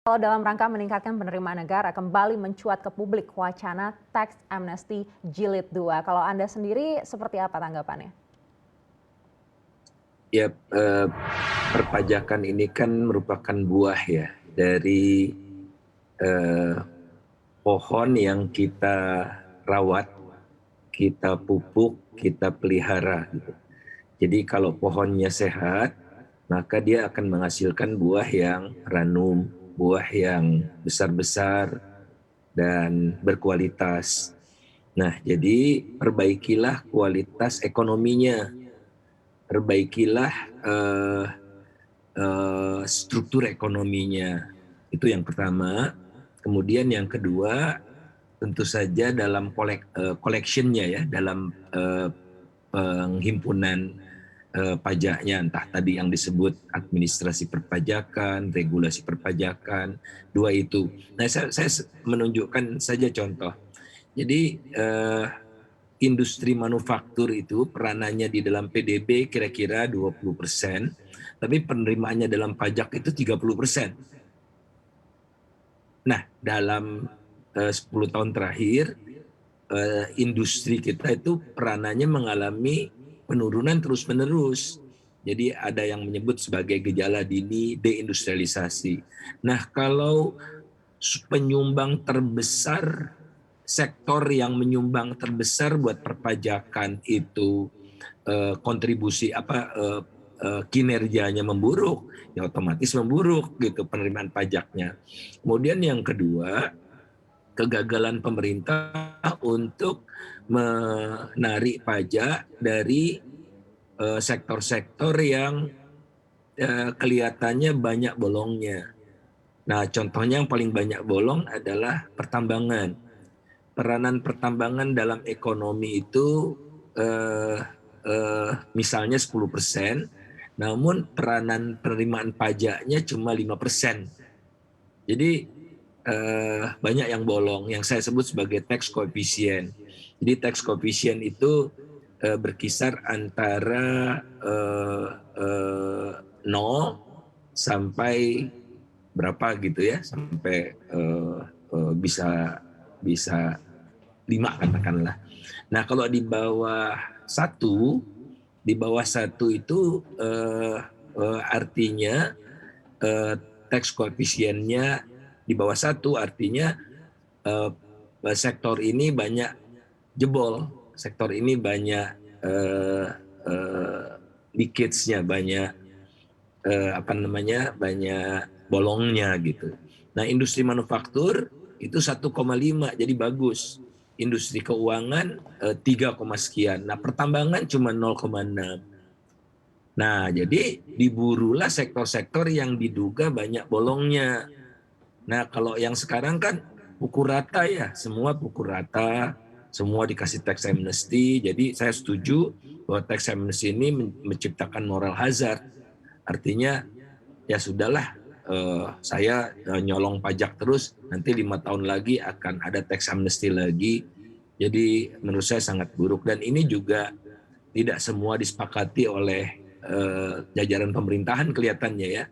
Kalau dalam rangka meningkatkan penerimaan negara, kembali mencuat ke publik wacana tax amnesty jilid 2. Kalau Anda sendiri seperti apa tanggapannya? Ya, perpajakan ini kan merupakan buah ya dari eh, pohon yang kita rawat, kita pupuk, kita pelihara gitu. Jadi kalau pohonnya sehat, maka dia akan menghasilkan buah yang ranum, buah yang besar-besar dan berkualitas. Nah, jadi perbaikilah kualitas ekonominya, perbaikilah struktur ekonominya. Itu yang pertama. Kemudian yang kedua, tentu saja dalam collectionnya ya, dalam penghimpunan pajaknya, entah tadi yang disebut administrasi perpajakan, regulasi perpajakan, dua itu. Nah, saya menunjukkan saja contoh. Jadi industri manufaktur itu peranannya di dalam PDB kira-kira 20%, tapi penerimaannya dalam pajak itu 30%. Nah, dalam 10 tahun terakhir, industri kita itu peranannya mengalami penurunan terus-menerus. Jadi ada yang menyebut sebagai gejala dini deindustrialisasi. Nah, kalau penyumbang terbesar, sektor yang menyumbang terbesar buat perpajakan itu kontribusi kinerjanya memburuk, ya otomatis memburuk gitu penerimaan pajaknya. Kemudian yang kedua, kegagalan pemerintah untuk menarik pajak dari sektor-sektor yang kelihatannya banyak bolongnya. Nah, contohnya yang paling banyak bolong adalah pertambangan. Peranan pertambangan dalam ekonomi itu misalnya 10%, namun peranan penerimaan pajaknya cuma 5%. Jadi banyak yang bolong, yang saya sebut sebagai tax coefficient. Jadi tax coefficient itu berkisar antara 0 sampai berapa gitu ya, sampai bisa 5 katakanlah. Nah, kalau di bawah satu itu artinya tax koefisiennya di bawah satu, artinya sektor ini banyak jebol, sektor ini banyak leakage-nya, banyak banyak bolongnya gitu. Nah, industri manufaktur itu 1,5, jadi bagus. Industri keuangan 3, sekian. Nah, pertambangan cuma 0,6. Nah, jadi diburulah sektor-sektor yang diduga banyak bolongnya. Nah, kalau yang sekarang kan pukul rata ya, semua pukul rata, semua dikasih tax amnesty. Jadi saya setuju bahwa tax amnesty ini menciptakan moral hazard. Artinya ya sudahlah, saya nyolong pajak terus, nanti 5 tahun lagi akan ada tax amnesty lagi. Jadi menurut saya sangat buruk, dan ini juga tidak semua disepakati oleh jajaran pemerintahan kelihatannya ya.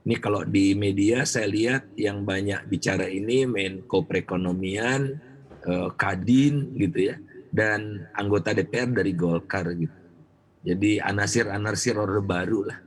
Ini kalau di media saya lihat yang banyak bicara ini Menko Perekonomian, Kadin gitu ya, dan anggota DPR dari Golkar gitu. Jadi anasir-anasir Orde Baru lah.